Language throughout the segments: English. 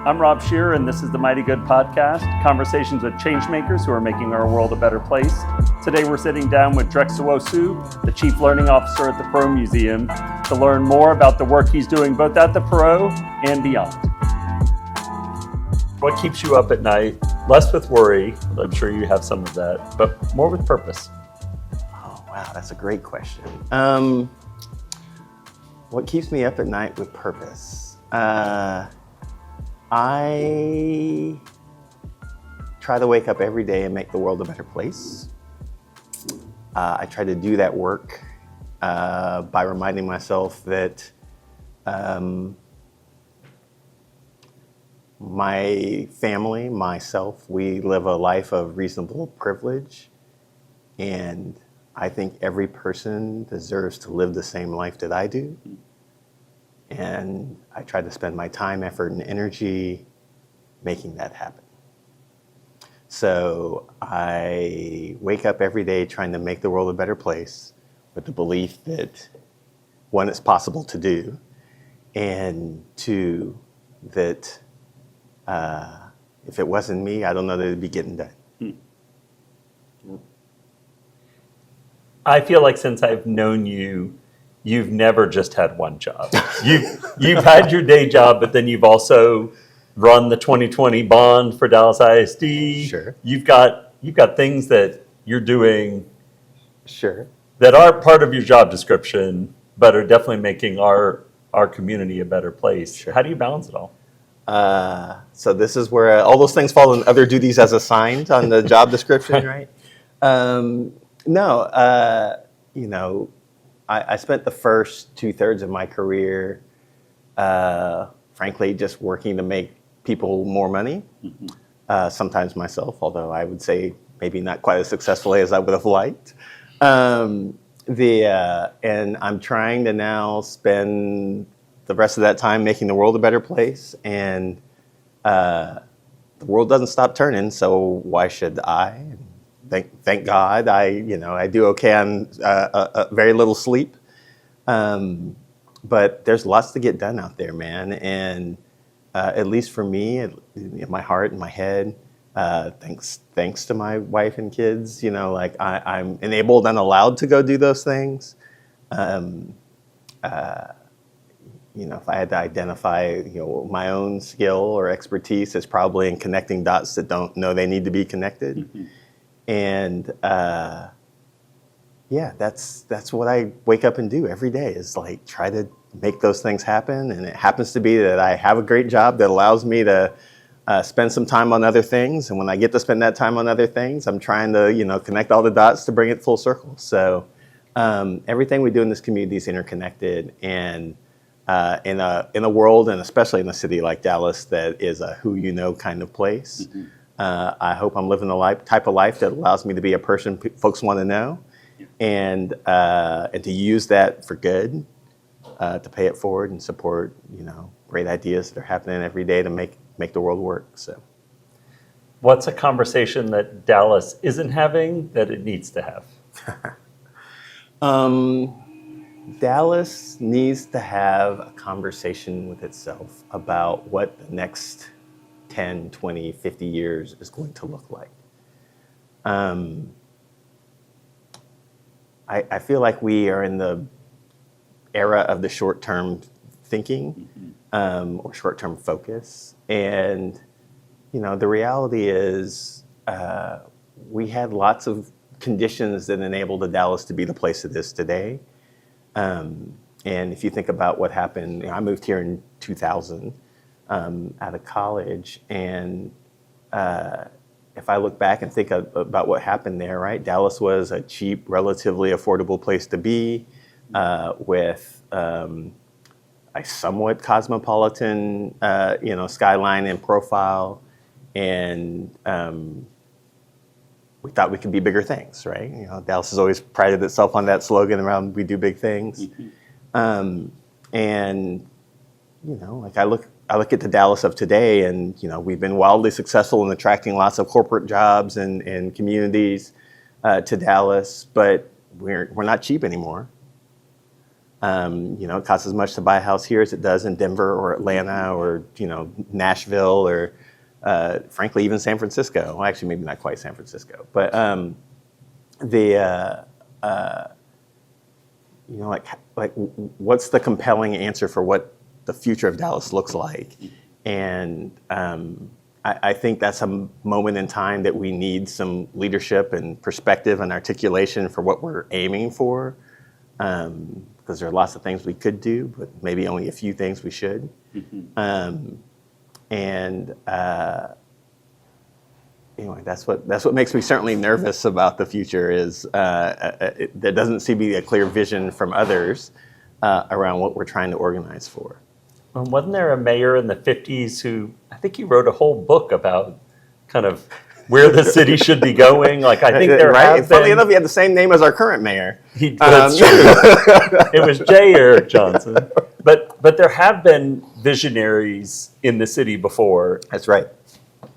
I'm Rob Shearer, and this is the Mighty Good Podcast, conversations with changemakers who are making our world a better place. Today we're sitting down with Drex Owusu, the Chief Learning Officer at the Perot Museum, to learn more about the work he's doing both at the Perot and beyond. What keeps you up at night? Less with worry, I'm sure you have some of that, but more with purpose. Oh, wow, that's a great question. What keeps me up at night with purpose? I try to wake up every day and make the world a better place. I try to do that work by reminding myself that my family, myself, we live a life of reasonable privilege, and I think every person deserves to live the same life that I do. And I try to spend my time, effort, and energy making that happen. So I wake up every day trying to make the world a better place with the belief that, one, it's possible to do, and two, that if it wasn't me, I don't know that it'd be getting done. I feel like since I've known you, you've never just had one job. You've had your day job, but then you've also run the 2020 bond for Dallas ISD. Sure. You've got things that you're doing Sure. that aren't part of your job description, but are definitely making our community a better place. Sure. How do you balance it all? So this is where all those things fall in other duties as assigned on the job description, right? I spent the first 2/3 of my career, frankly, just working to make people more money. Sometimes myself, although I would say maybe not quite as successfully as I would have liked. And I'm trying to now spend the rest of that time making the world a better place. And the world doesn't stop turning, so why should I? Thank God, I do okay on very little sleep, but there's lots to get done out there, man. And at least for me, in my heart and my head, thanks to my wife and kids, I'm enabled and allowed to go do those things. If I had to identify, my own skill or expertise, it's probably in connecting dots that don't know they need to be connected. Mm-hmm. And that's what I wake up and do every day, is like try to make those things happen. And it happens to be that I have a great job that allows me to spend some time on other things. And when I get to spend that time on other things, I'm trying to, connect all the dots to bring it full circle. So everything we do in this community is interconnected. And in a world, and especially in a city like Dallas, that is a who you know kind of place. Mm-hmm. I hope I'm living the type of life that allows me to be a person folks want to know, and to use that for good, to pay it forward and support, great ideas that are happening every day to make the world work. So, what's a conversation that Dallas isn't having that it needs to have? Dallas needs to have a conversation with itself about what the next 10, 20, 50 years is going to look like. I feel like we are in the era of the short-term thinking, or short-term focus. And, the reality is we had lots of conditions that enabled the Dallas to be the place it is today. And if you think about what happened, I moved here in 2000. Out of college, and if I look back and think about what happened there, right? Dallas was a cheap, relatively affordable place to be, with a somewhat cosmopolitan, skyline and profile, and we thought we could be bigger things, right? Dallas has always prided itself on that slogan around "we do big things," and I look at the Dallas of today, and we've been wildly successful in attracting lots of corporate jobs and communities to Dallas, but we're not cheap anymore. It costs as much to buy a house here as it does in Denver or Atlanta or, Nashville or, frankly, even San Francisco. Well, actually, maybe not quite San Francisco. But what's the compelling answer for what the future of Dallas looks like? And I think that's a moment in time that we need some leadership and perspective and articulation for what we're aiming for. Because there are lots of things we could do, but maybe only a few things we should. Anyway, that's what makes me certainly nervous about the future is there doesn't seem to be a clear vision from others around what we're trying to organize for. Wasn't there a mayor in the 50s who, I think he wrote a whole book about kind of where the city should be going? Like, I think there have been... Funny enough, he had the same name as our current mayor. That's true. It was J. Eric Johnson. But there have been visionaries in the city before. That's right.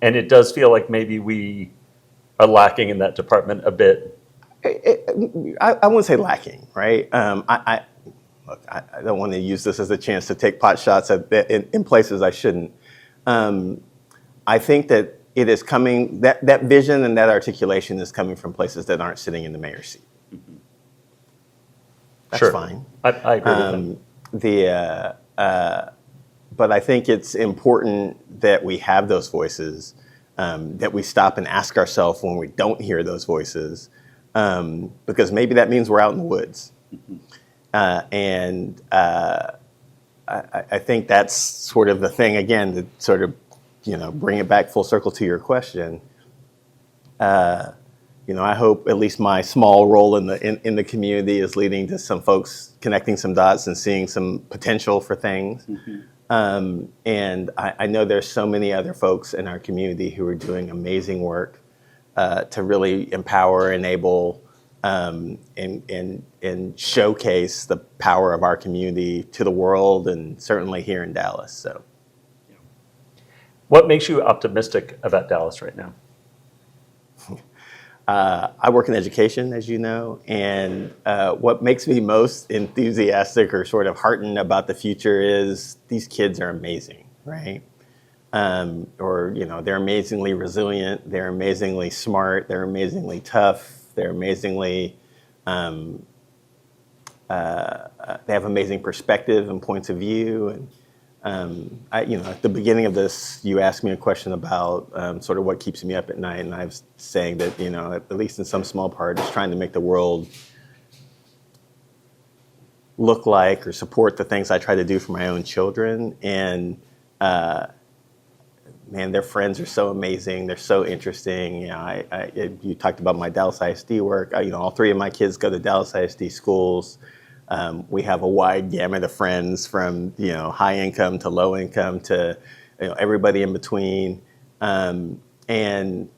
And it does feel like maybe we are lacking in that department a bit. I wouldn't say lacking, right? Look, I don't want to use this as a chance to take pot shots in places I shouldn't. I think that it is coming, that vision and that articulation is coming from places that aren't sitting in the mayor's seat. That's Sure. fine. I agree with that. But I think it's important that we have those voices, that we stop and ask ourselves when we don't hear those voices, because maybe that means we're out in the woods. I think that's sort of the thing, again, to sort of, bring it back full circle to your question. I hope at least my small role in the community is leading to some folks connecting some dots and seeing some potential for things. And I know there's so many other folks in our community who are doing amazing work to really empower, enable, and showcase the power of our community to the world, and certainly here in Dallas. So, what makes you optimistic about Dallas right now? I work in education, as you know, and what makes me most enthusiastic or sort of heartened about the future is these kids are amazing, right? They're amazingly resilient, they're amazingly smart, they're amazingly tough, they're amazingly, they have amazing perspective and points of view. And at the beginning of this, you asked me a question about sort of what keeps me up at night, and I was saying that, at least in some small part, it's trying to make the world look like or support the things I try to do for my own children. And man, their friends are so amazing. They're so interesting. You talked about my Dallas ISD work. All three of my kids go to Dallas ISD schools. We have a wide gamut of friends from, high income to low income to, everybody in between. And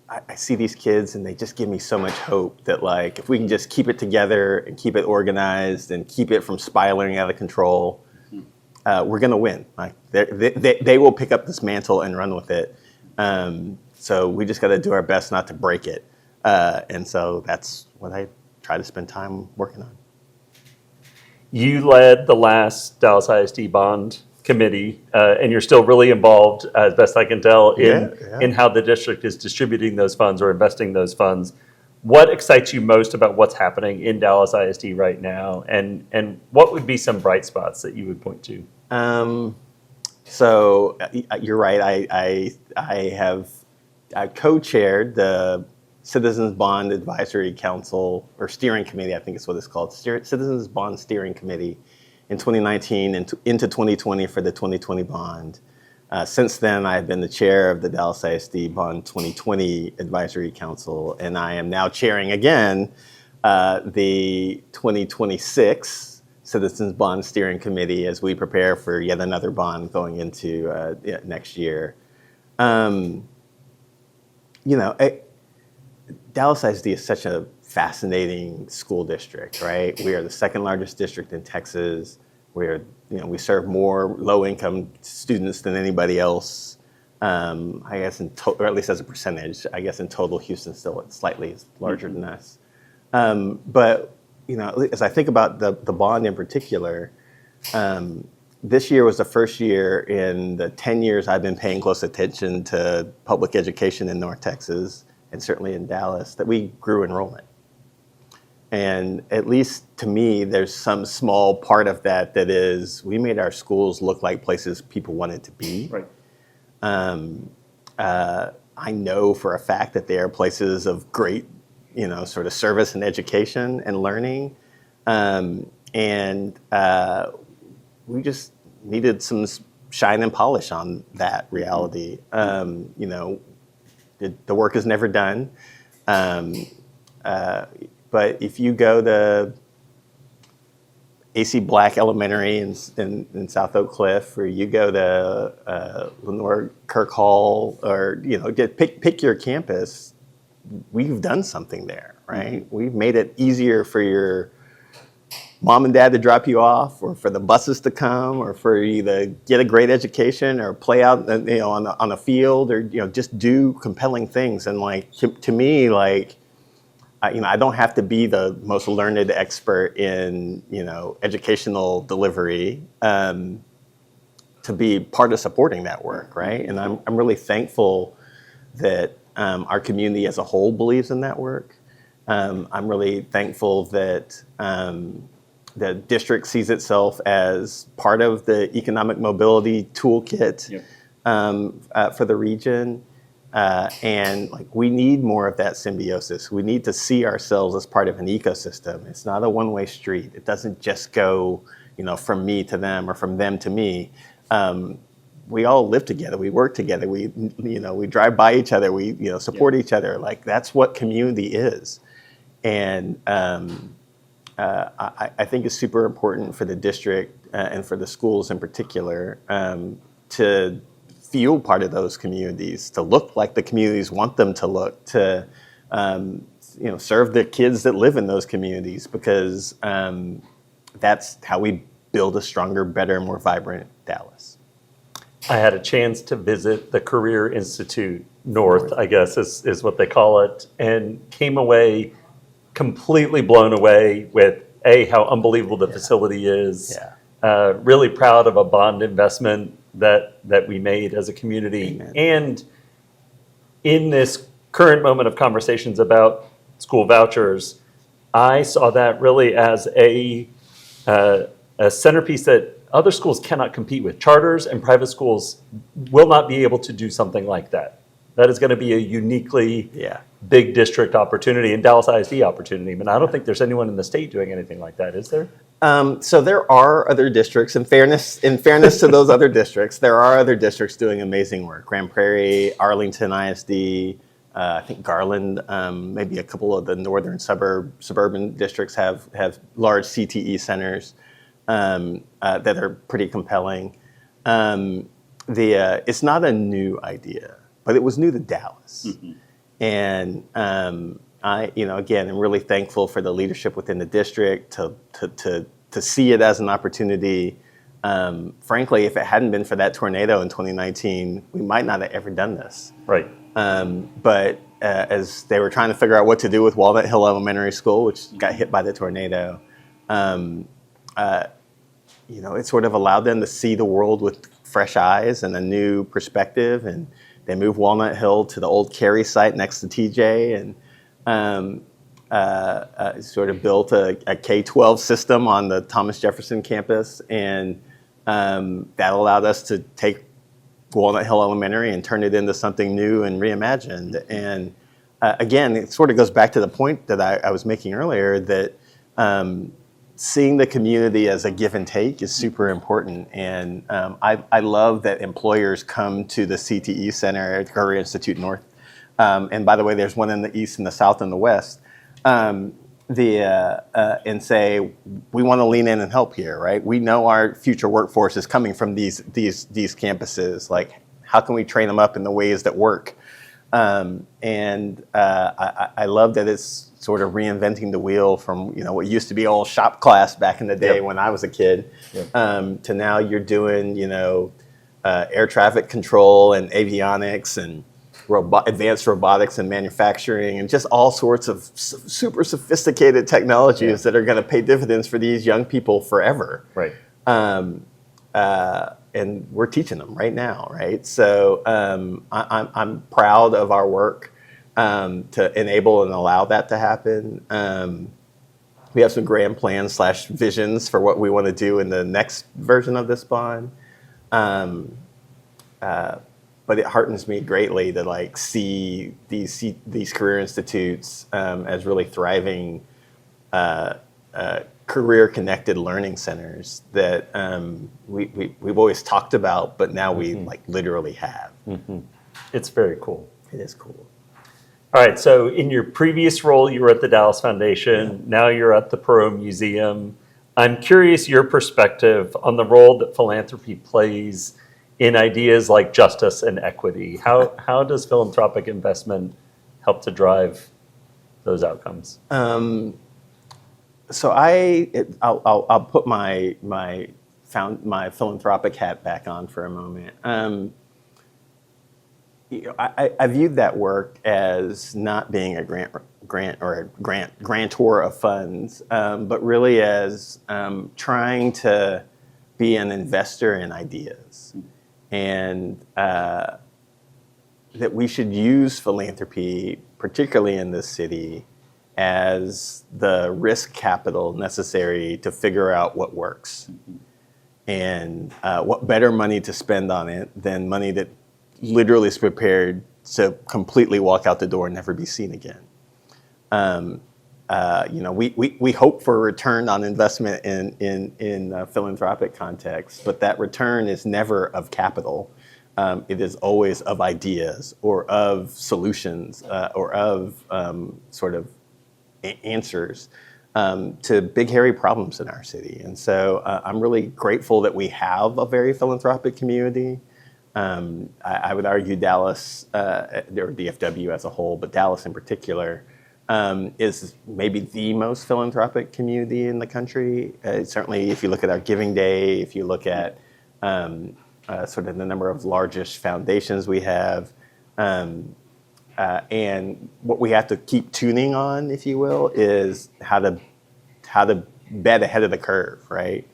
I see these kids and they just give me so much hope that, like, if we can just keep it together and keep it organized and keep it from spiraling out of control, we're going to win. Like, they will pick up this mantle and run with it. So we just got to do our best not to break it. And so that's what I try to spend time working on. You led the last Dallas ISD bond committee, and you're still really involved, as best I can tell, in how the district is distributing those funds or investing those funds. What excites you most about what's happening in Dallas ISD right now, and what would be some bright spots that you would point to? So you're right. I co-chaired the Citizens Bond Advisory Council, or Steering Committee, I think is what it's called, Citizens Bond Steering Committee in 2019 and into 2020 for the 2020 bond. Since then, I've been the chair of the Dallas ISD Bond 2020 Advisory Council, and I am now chairing again the 2026 Citizens Bond Steering Committee as we prepare for yet another bond going into next year. Dallas ISD is such a fascinating school district, right? We are the second largest district in Texas. We serve more low-income students than anybody else. I guess or at least as a percentage. I guess in total, Houston still slightly larger than us. But as I think about the bond in particular, this year was the first year in the 10 years I've been paying close attention to public education in North Texas, and certainly in Dallas, that we grew enrollment. And at least to me, there's some small part of that is we made our schools look like places people wanted to be. Right. I know for a fact that they are places of great, sort of service and education and learning. We just needed some shine and polish on that reality. The work is never done. But if you go to AC Black Elementary in South Oak Cliff, or you go to Lenore Kirk Hall, or pick your campus, we've done something there, right? Mm-hmm. We've made it easier for your mom and dad to drop you off, or for the buses to come, or for you to get a great education, or play out on a field, or just do compelling things. And to me, I don't have to be the most learned expert in educational delivery to be part of supporting that work, right? And I'm really thankful that our community as a whole believes in that work. I'm really thankful that the district sees itself as part of the economic mobility toolkit for the region. And we need more of that symbiosis. We need to see ourselves as part of an ecosystem. It's not a one-way street. It doesn't just go, from me to them or from them to me. We all live together. We work together. We drive by each other. We, support each other. That's what community is. And I think it's super important for the district and for the schools in particular to feel part of those communities, to look like the communities want them to look, to serve the kids that live in those communities, because that's how we build a stronger, better, more vibrant Dallas. I had a chance to visit the Career Institute North, I guess is what they call it, and came away completely blown away with how unbelievable the facility is. Really proud of a bond investment that we made as a community. Amen. And in this current moment of conversations about school vouchers, I saw that really as a centerpiece that other schools cannot compete with. Charters and private schools will not be able to do something like that. That is going to be a uniquely big district opportunity and Dallas ISD opportunity. But I don't think there's anyone in the state doing anything like that, is there? So there are other districts. In fairness to those other districts, there are other districts doing amazing work. Grand Prairie, Arlington ISD, I think Garland, maybe a couple of the northern suburban districts have large CTE centers that are pretty compelling. It's not a new idea, but it was new to Dallas. Mm-hmm. And I, again, am really thankful for the leadership within the district to see it as an opportunity. Frankly, if it hadn't been for that tornado in 2019, we might not have ever done this. Right. But as they were trying to figure out what to do with Walnut Hill Elementary School, which got hit by the tornado, it sort of allowed them to see the world with fresh eyes and a new perspective. And they moved Walnut Hill to the old Cary site next to TJ, and sort of built a K-12 system on the Thomas Jefferson campus. And that allowed us to take Walnut Hill Elementary and turn it into something new and reimagined. And again, it sort of goes back to the point that I was making earlier, that seeing the community as a give and take is super important. And I love that employers come to the CTE Center at Career Institute North. And by the way, there's one in the east and the south and the west. And say, we want to lean in and help here, right? We know our future workforce is coming from these campuses. How can we train them up in the ways that work? I love that it's sort of reinventing the wheel from what used to be all shop class back in the day when I was a kid, to now you're doing air traffic control and avionics and advanced robotics and manufacturing, and just all sorts of super sophisticated technologies that are going to pay dividends for these young people forever. Right. And we're teaching them right now, right? So I'm proud of our work to enable and allow that to happen. We have some grand plans / visions for what we want to do in the next version of this bond. But it heartens me greatly to see these career institutes as really thriving career-connected learning centers that we've always talked about, but now we literally have. Mm-hmm. It's very cool. It is cool. All right, so in your previous role, you were at the Dallas Foundation. Now you're at the Perot Museum. I'm curious your perspective on the role that philanthropy plays in ideas like justice and equity. How does philanthropic investment help to drive those outcomes? So I'll put my philanthropic hat back on for a moment. I viewed that work as not being a grantor of funds, but really as trying to be an investor in ideas, and that we should use philanthropy, particularly in this city, as the risk capital necessary to figure out what works, and what better money to spend on it than money that literally is prepared to completely walk out the door and never be seen again. We hope for a return on investment in philanthropic context, but that return is never of capital. It is always of ideas or of solutions or of sort of answers to big, hairy problems in our city. And so I'm really grateful that we have a very philanthropic community. I would argue Dallas, or DFW as a whole, but Dallas in particular, is maybe the most philanthropic community in the country. Certainly, if you look at our Giving Day, if you look at sort of the number of largest foundations we have, and what we have to keep tuning on, if you will, is how to bet ahead of the curve, right?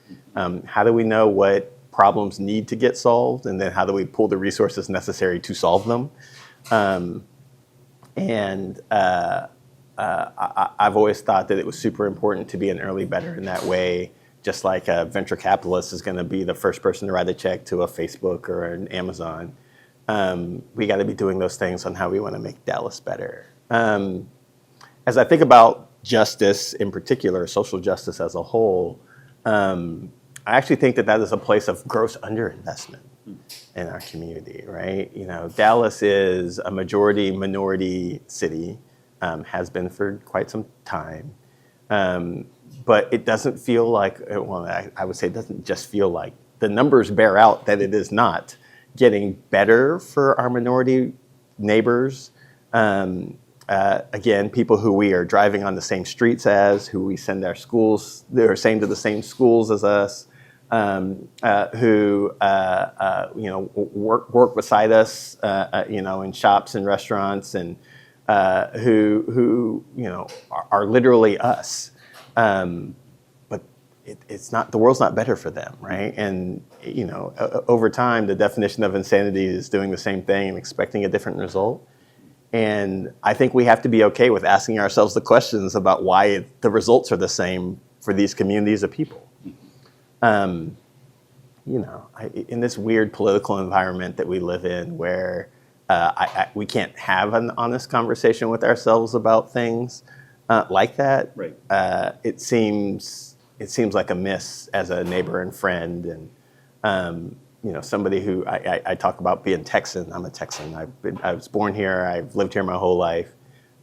How do we know what problems need to get solved, and then how do we pull the resources necessary to solve them? I've always thought that it was super important to be an early bettor in that way, just like a venture capitalist is going to be the first person to write a check to a Facebook or an Amazon. We got to be doing those things on how we want to make Dallas better. As I think about justice in particular, social justice as a whole, I actually think that is a place of gross underinvestment in our community, right? Dallas is a majority minority city, has been for quite some time, but it doesn't feel like, well, I would say it doesn't just feel like, the numbers bear out that it is not getting better for our minority neighbors. Again, people who we are driving on the same streets as, who we send our schools, they're same to the same schools as us, who work beside us, in shops and restaurants, and who are literally us. But it's not, the world's not better for them, right? And over time, the definition of insanity is doing the same thing and expecting a different result. And I think we have to be okay with asking ourselves the questions about why the results are the same for these communities of people. In this weird political environment that we live in, where we can't have an honest conversation with ourselves about things like that, right. It seems like a miss as a neighbor and friend, and somebody who I talk about being Texan. I'm a Texan. I was born here. I've lived here my whole life.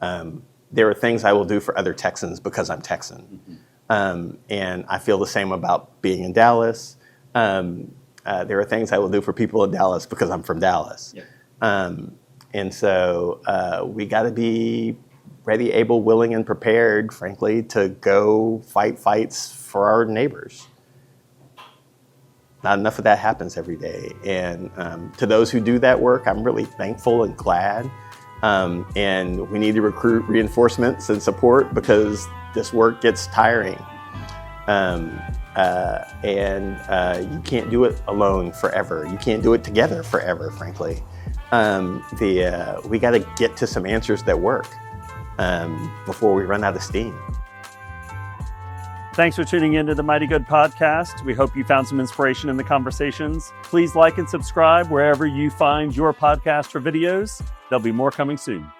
There are things I will do for other Texans because I'm Texan. Mm-hmm. And I feel the same about being in Dallas. There are things I will do for people in Dallas because I'm from Dallas. Yep. And so we got to be ready, able, willing, and prepared, frankly, to go fight fights for our neighbors. Not enough of that happens every day. And to those who do that work, I'm really thankful and glad. And we need to recruit reinforcements and support because this work gets tiring. You can't do it alone forever. You can't do it together forever, frankly. We got to get to some answers that work before we run out of steam. Thanks for tuning in to the Mighty Good Podcast. We hope you found some inspiration in the conversations. Please like and subscribe wherever you find your podcast or videos. There'll be more coming soon.